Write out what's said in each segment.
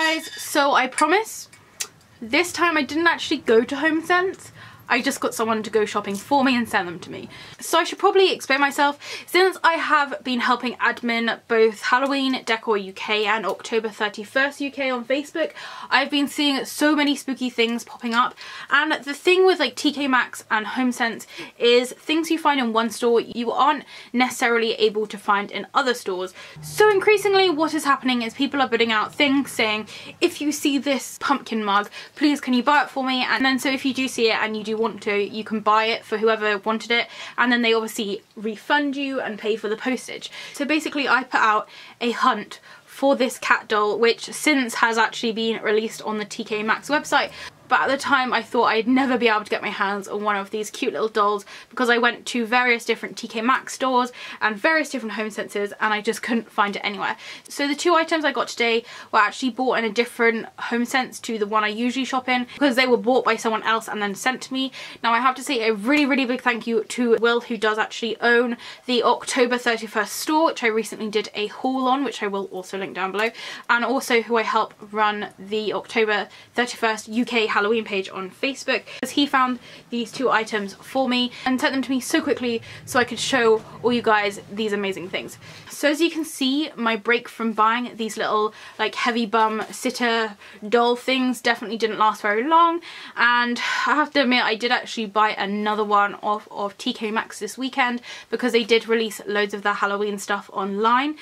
guys, so I promise this time I didn't actually go to Homesense. I just got someone to go shopping for me and send them to me. So I should probably explain myself. Since I have been helping admin both Halloween Decor UK and October 31st UK on Facebook, I've been seeing so many spooky things popping up. And the thing with like TKMAXX and Homesense is things you find in one store you aren't necessarily able to find in other stores. So increasingly what is happening is people are putting out things saying, if you see this pumpkin mug, please can you buy it for me? And then so if you do see it and you do want to, you can buy it for whoever wanted it, and then they obviously refund you and pay for the postage. So basically I put out a hunt for this cat doll, which since has actually been released on the TKMAXX website. But at the time I thought I'd never be able to get my hands on one of these cute little dolls because I went to various different TKMAXX stores and various different Homesenses and I just couldn't find it anywhere. So the two items I got today were actually bought in a different Homesense to the one I usually shop in because they were bought by someone else and then sent to me. Now I have to say a really big thank you to Will, who does actually own the October 31st store, which I recently did a haul on, which I will also link down below, and also who I help run the October 31st UK Halloween page on Facebook, because he found these two items for me and sent them to me so quickly so I could show all you guys these amazing things. So as you can see, my break from buying these little like heavy bum sitter doll things definitely didn't last very long, and I have to admit I did actually buy another one of TKMAXX this weekend because they did release loads of their Halloween stuff online.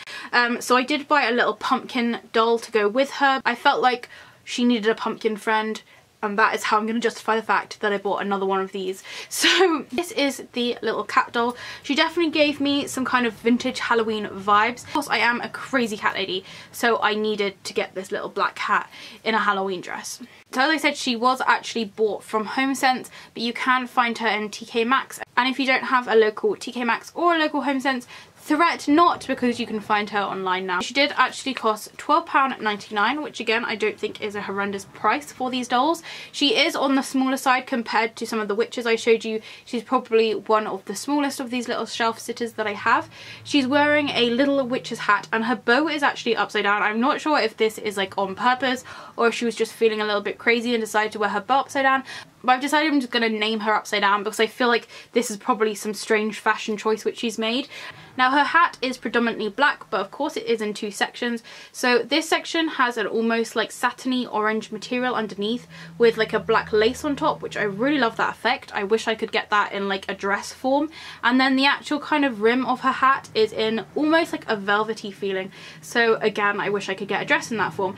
So I did buy a little pumpkin doll to go with her. I felt like she needed a pumpkin friend, and that is how I'm going to justify the fact that I bought another one of these. So this is the little cat doll. She definitely gave me some kind of vintage Halloween vibes. Of course I am a crazy cat lady, so I needed to get this little black cat in a Halloween dress. So as I said, she was actually bought from Homesense, but you can find her in TKMAXX. And if you don't have a local TKMAXX or a local Homesense, threat not, because you can find her online now. She did actually cost £12.99, which again I don't think is a horrendous price for these dolls. She is on the smaller side compared to some of the witches I showed you. She's probably one of the smallest of these little shelf sitters that I have. She's wearing a little witch's hat and her bow is actually upside down. I'm not sure if this is like on purpose or if she was just feeling a little bit crazy and decided to wear her bow upside down. But I've decided I'm just going to name her upside down because I feel like this is probably some strange fashion choice which she's made. Now her hat is predominantly black, but of course it is in two sections. So this section has an almost like satiny orange material underneath with like a black lace on top, which I really love that effect. I wish I could get that in like a dress form. And then the actual kind of rim of her hat is in almost like a velvety feeling. So again, I wish I could get a dress in that form.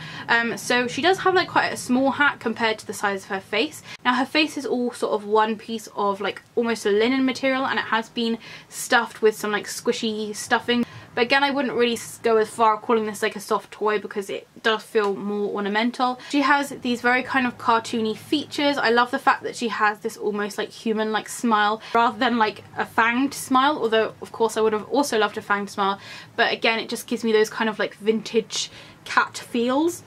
So she does have like quite a small hat compared to the size of her face. Now her face is all sort of one piece of like almost a linen material, and it has been stuffed with some like squishy stuffing. But again, I wouldn't really go as far calling this like a soft toy because it does feel more ornamental. She has these very kind of cartoony features. I love the fact that she has this almost like human like smile rather than like a fanged smile, although of course I would have also loved a fanged smile, but again it just gives me those kind of like vintage cat feels.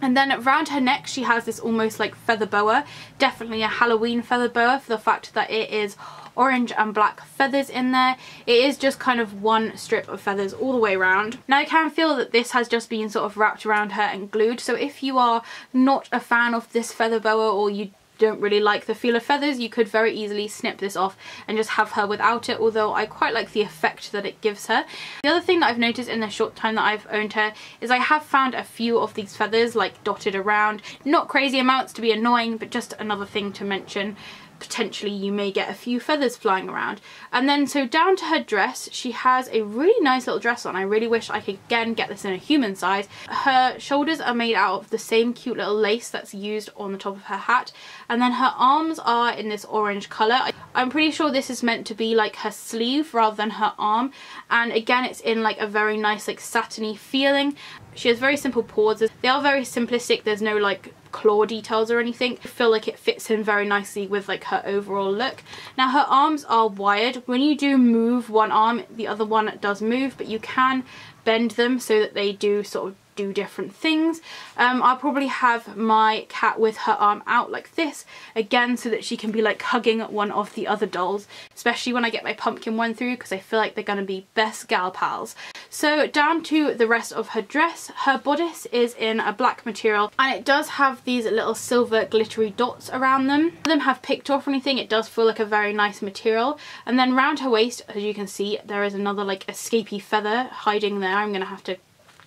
And then around her neck she has this almost like feather boa, definitely a Halloween feather boa for the fact that it is orange and black feathers in there. It is just kind of one strip of feathers all the way around. Now I can feel that this has just been sort of wrapped around her and glued, so if you are not a fan of this feather boa or you don't really like the feel of feathers, you could very easily snip this off and just have her without it, although I quite like the effect that it gives her. The other thing that I've noticed in the short time that I've owned her is I have found a few of these feathers like dotted around. Not crazy amounts to be annoying, but just another thing to mention. Potentially you may get a few feathers flying around. And then so down to her dress, she has a really nice little dress on. I really wish I could again get this in a human size. Her shoulders are made out of the same cute little lace that's used on the top of her hat, and then her arms are in this orange colour. I'm pretty sure this is meant to be like her sleeve rather than her arm, and again it's in like a very nice like satiny feeling. She has very simple paws. They are very simplistic. There's no like claw details or anything. I feel like it fits in very nicely with like her overall look. Now her arms are wired. When you do move one arm, the other one does move, but you can bend them so that they do sort of do different things. I'll probably have my cat with her arm out like this again so that she can be like hugging one of the other dolls, especially when I get my pumpkin one through, because I feel like they're going to be best gal pals. So down to the rest of her dress, her bodice is in a black material and it does have these little silver glittery dots around them. None of them have picked off or anything, it does feel like a very nice material. And then round her waist, as you can see, there is another like escapey feather hiding there. I'm gonna have to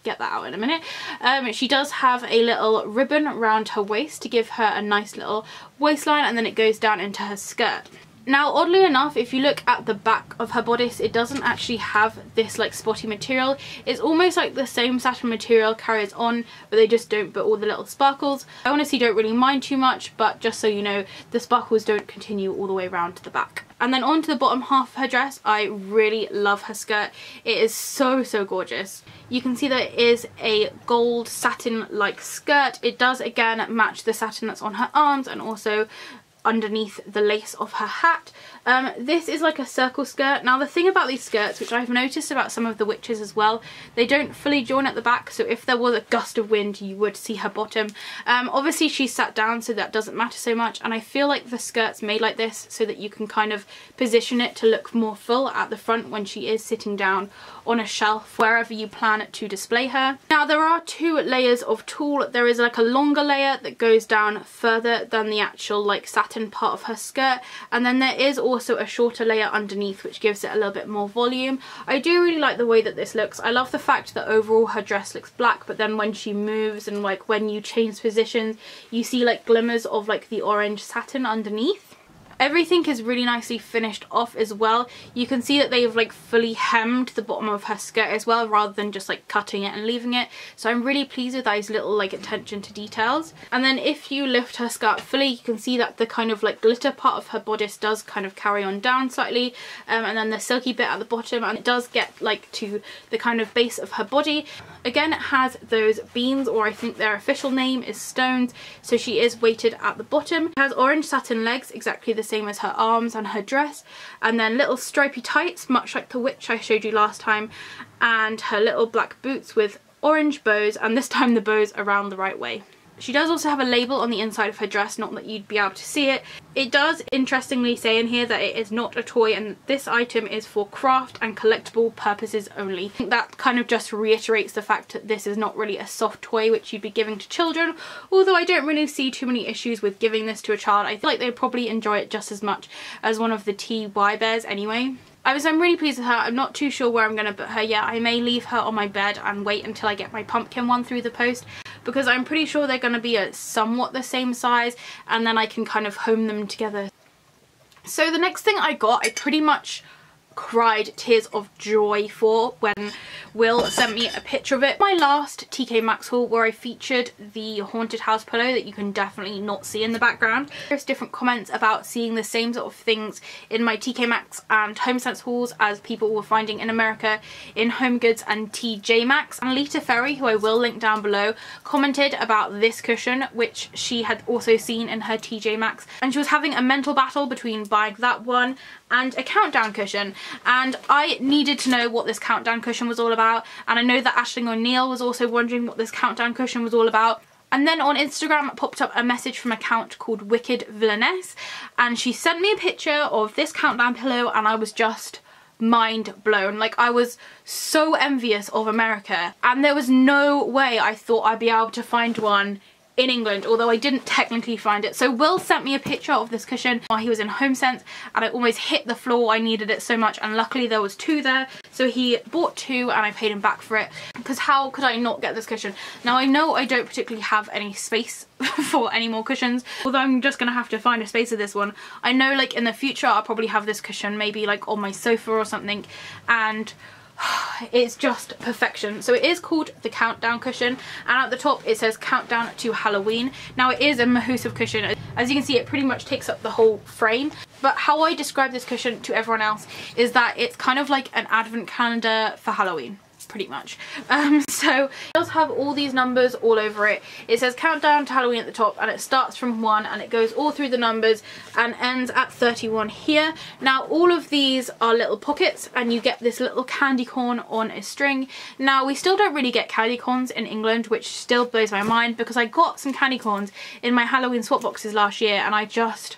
get that out in a minute. She does have a little ribbon around her waist to give her a nice little waistline, and then it goes down into her skirt. Now oddly enough, if you look at the back of her bodice, it doesn't actually have this like spotty material. It's almost like the same satin material carries on, but they just don't put all the little sparkles. I honestly don't really mind too much, but just so you know, the sparkles don't continue all the way around to the back. And then on to the bottom half of her dress, I really love her skirt. It is so gorgeous. You can see that it is a gold satin like skirt. It does again match the satin that's on her arms and also underneath the lace of her hat. This is like a circle skirt. Now the thing about these skirts, which I've noticed about some of the witches as well, they don't fully join at the back, so if there was a gust of wind you would see her bottom. Obviously she's sat down, so that doesn't matter so much, and I feel like the skirt's made like this so that you can kind of position it to look more full at the front when she is sitting down on a shelf wherever you plan to display her. Now there are two layers of tulle. There is like a longer layer that goes down further than the actual like satin part of her skirt, and then there is also a shorter layer underneath which gives it a little bit more volume. I do really like the way that this looks. I love the fact that overall her dress looks black, but then when she moves and like when you change positions you see like glimmers of like the orange satin underneath. Everything is really nicely finished off as well. You can see that they've like fully hemmed the bottom of her skirt as well, rather than just like cutting it and leaving it. So I'm really pleased with those little like attention to details. And then if you lift her skirt fully, you can see that the kind of like glitter part of her bodice does kind of carry on down slightly, and then the silky bit at the bottom, and it does get like to the kind of base of her body. Again, it has those beans, or I think their official name is stones, so she is weighted at the bottom. It has orange satin legs, exactly the same as her arms and her dress, and then little stripy tights, much like the witch I showed you last time, and her little black boots with orange bows, and this time the bows around the right way. She does also have a label on the inside of her dress, not that you'd be able to see it. It does interestingly say in here that it is not a toy, and this item is for craft and collectible purposes only. I think that kind of just reiterates the fact that this is not really a soft toy which you'd be giving to children, although I don't really see too many issues with giving this to a child. I feel like they'd probably enjoy it just as much as one of the TY bears anyway. I'm really pleased with her. I'm not too sure where I'm going to put her yet. I may leave her on my bed and wait until I get my pumpkin one through the post, because I'm pretty sure they're going to be somewhat the same size, and then I can kind of home them together. So the next thing I got, I pretty much cried tears of joy for when Will sent me a picture of it. My last TKMAXX haul, where I featured the haunted house pillow that you can definitely not see in the background. There's different comments about seeing the same sort of things in my TKMAXX and Homesense hauls as people were finding in America in Home Goods and TJ Maxx. And Lita Ferry, who I will link down below, commented about this cushion, which she had also seen in her TJ Maxx, and she was having a mental battle between buying that one and a countdown cushion, and I needed to know what this countdown cushion was all about, and I know that Aisling O'Neill was also wondering what this countdown cushion was all about. And then on Instagram popped up a message from an account called Wicked Villainess, and she sent me a picture of this countdown pillow, and I was just mind blown. Like, I was so envious of America, and there was no way I thought I'd be able to find one in England, although I didn't technically find it. So Will sent me a picture of this cushion while he was in Homesense, and I almost hit the floor. I needed it so much, and luckily there was two there, so he bought two and I paid him back for it, because how could I not get this cushion? Now I know I don't particularly have any space for any more cushions, although I'm just gonna have to find a space for this one. I know like in the future I'll probably have this cushion maybe like on my sofa or something, and it's just perfection. So it is called the countdown cushion, and at the top it says countdown to Halloween. Now it is a mahoosive cushion. As you can see, it pretty much takes up the whole frame, but how I describe this cushion to everyone else is that it's kind of like an advent calendar for Halloween, pretty much. So it does have all these numbers all over it. It says countdown to Halloween at the top, and it starts from 1 and it goes all through the numbers and ends at 31 here. Now all of these are little pockets, and you get this little candy corn on a string. Now we still don't really get candy corns in England, which still blows my mind, because I got some candy corns in my Halloween swap boxes last year, and I just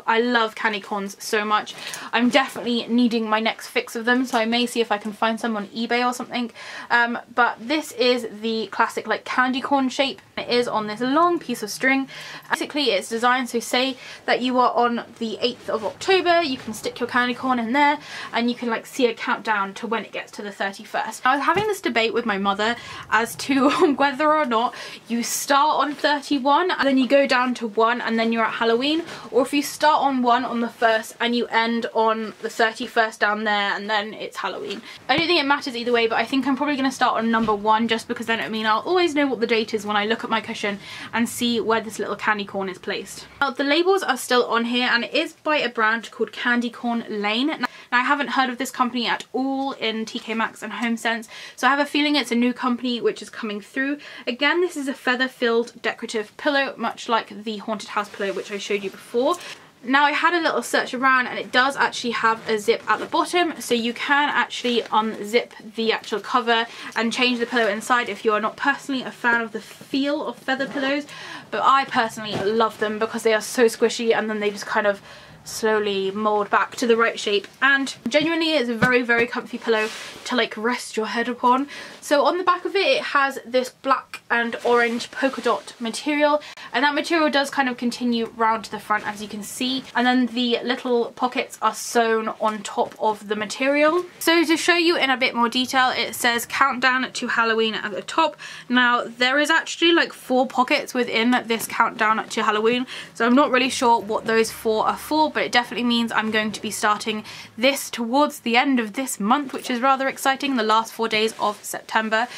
I love candy corns so much. I'm definitely needing my next fix of them, so I may see if I can find some on eBay or something. But this is the classic like candy corn shape. It is on this long piece of string. Basically it's designed so say that you are on the 8th of October, you can stick your candy corn in there and you can like see a countdown to when it gets to the 31st. I was having this debate with my mother as to whether or not you start on 31 and then you go down to 1 and then you're at Halloween, or if you start on 1 on the 1st and you end on the 31st down there and then it's Halloween. I don't think it matters either way, but I think I'm probably going to start on number 1 just because then I'll always know what the date is when I look at my cushion and see where this little candy corn is placed. Now the labels are still on here and it is by a brand called Candy Corn Lane. Now I haven't heard of this company at all in TKMAXX and Homesense, so I have a feeling it's a new company which is coming through. Again, this is a feather filled decorative pillow, much like the Haunted House pillow which I showed you before. Now I had a little search around and it does actually have a zip at the bottom, so you can actually unzip the actual cover and change the pillow inside if you are not personally a fan of the feel of feather pillows, but I personally love them because they are so squishy and then they just kind of slowly mold back to the right shape, and genuinely it's a very, very comfy pillow to like rest your head upon. So on the back of it, it has this black and orange polka dot material, and that material does kind of continue round to the front as you can see, and then the little pockets are sewn on top of the material. So to show you in a bit more detail, it says countdown to Halloween at the top. Now there is actually like 4 pockets within this countdown to Halloween, so I'm not really sure what those 4 are for, but it definitely means I'm going to be starting this towards the end of this month, which is rather exciting, the last 4 days of September.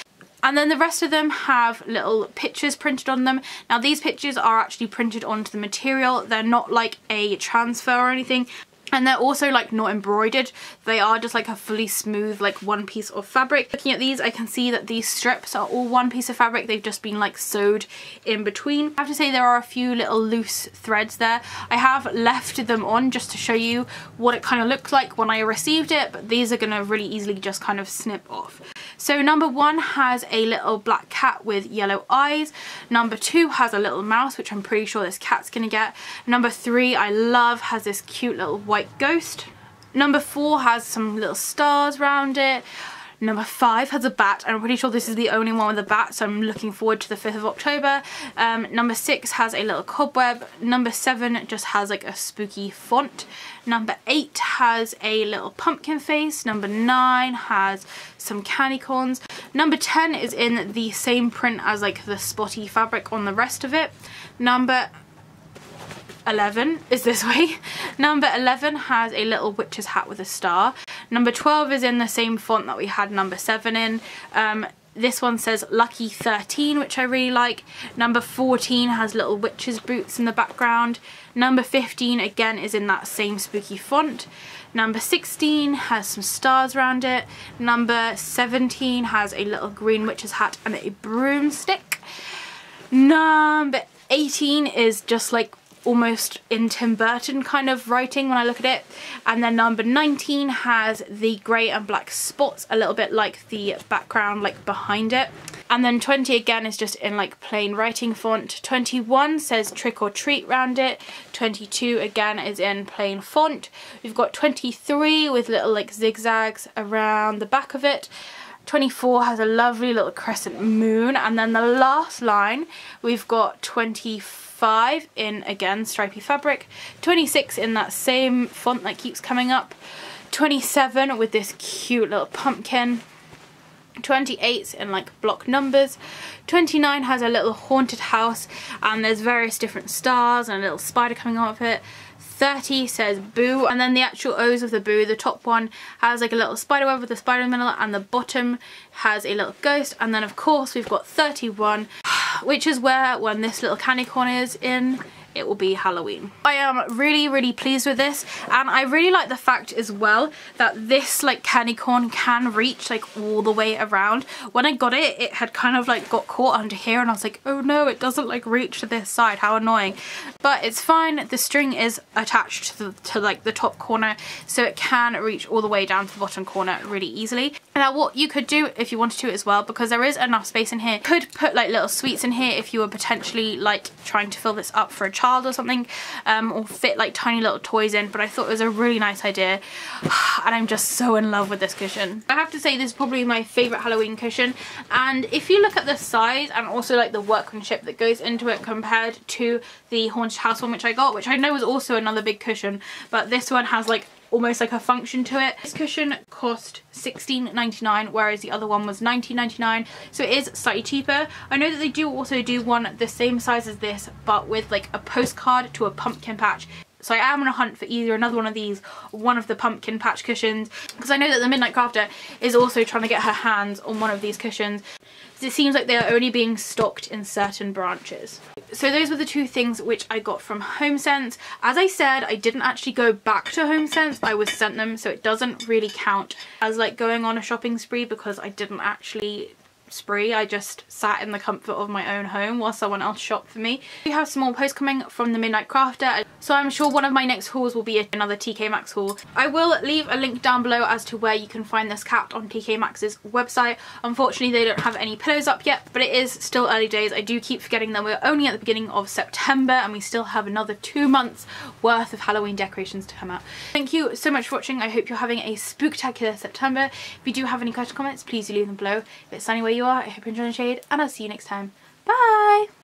And then the rest of them have little pictures printed on them. Now these pictures are actually printed onto the material, they're not like a transfer or anything. And they're also like not embroidered, they are just like a fully smooth like one piece of fabric. Looking at these, I can see that these strips are all one piece of fabric, they've just been like sewed in between. I have to say there are a few little loose threads there. I have left them on just to show you what it kind of looked like when I received it, but these are gonna really easily just kind of snip off. So number 1 has a little black cat with yellow eyes. Number 2 has a little mouse, which I'm pretty sure this cat's gonna get. Number 3 I love, has this cute little white ghost. Number 4 has some little stars around it. Number 5 has a bat, and I'm pretty sure this is the only one with a bat, so I'm looking forward to the 5th of October. Number 6 has a little cobweb. Number 7 just has like a spooky font. Number 8 has a little pumpkin face. Number 9 has some candy corns. Number 10 is in the same print as like the spotty fabric on the rest of it. Number 11 is this way. Number 11 has a little witch's hat with a star. Number 12 is in the same font that we had number 7 in. This one says Lucky 13, which I really like. Number 14 has little witch's boots in the background. Number 15 again is in that same spooky font. Number 16 has some stars around it. Number 17 has a little green witch's hat and a broomstick. Number 18 is just like almost in Tim Burton kind of writing when I look at it, and then number 19 has the grey and black spots a little bit like the background like behind it, and then 20 again is just in like plain writing font. 21 says trick or treat round it. 22 again is in plain font. We've got 23 with little like zigzags around the back of it. 24 has a lovely little crescent moon, and then the last line we've got 25 in again stripy fabric, 26 in that same font that keeps coming up, 27 with this cute little pumpkin, 28 in like block numbers, 29 has a little haunted house and there's various different stars and a little spider coming out of it. 30 says boo, and then the actual O's of the boo, the top one has like a little spider web with a spider in the middle, and the bottom has a little ghost. And then of course we've got 31, which is where when this little candy corn is in, it will be Halloween. I am really, really pleased with this, and I really like the fact as well that this like candy corn can reach like all the way around. When I got it, it had kind of like got caught under here and I was like, oh no, it doesn't like reach to this side, how annoying. But it's fine, the string is attached to like the top corner, so it can reach all the way down to the bottom corner really easily. Now what you could do if you wanted to as well, because there is enough space in here, could put like little sweets in here if you were potentially like trying to fill this up for a child or something, or fit like tiny little toys in. But I thought it was a really nice idea, and I'm just so in love with this cushion. I have to say this is probably my favourite Halloween cushion, and if you look at the size and also like the workmanship that goes into it compared to the Haunted House one which I got, which I know is also another big cushion, but this one has like almost like a function to it. This cushion cost $16.99, whereas the other one was $19.99, so it is slightly cheaper. I know that they do also do one the same size as this, but with like a postcard to a pumpkin patch. So I am on a hunt for either another one of these or one of the pumpkin patch cushions, because I know that the Midnight Crafter is also trying to get her hands on one of these cushions. It seems like they are only being stocked in certain branches. So those were the two things which I got from Homesense. As I said, I didn't actually go back to Homesense, I was sent them, so it doesn't really count as like going on a shopping spree, because I didn't actually spree. I just sat in the comfort of my own home while someone else shopped for me. We have some more posts coming from the Midnight Crafter, so I'm sure one of my next hauls will be another TKMAXX haul. I will leave a link down below as to where you can find this cat on TKMAXX's website. Unfortunately they don't have any pillows up yet, but it is still early days. I do keep forgetting that we're only at the beginning of September and we still have another 2 months worth of Halloween decorations to come out. Thank you so much for watching. I hope you're having a spooktacular September. If you do have any questions or comments, please do leave them below. If it's sunny where you are, I hope you're enjoying the shade, and I'll see you next time. Bye!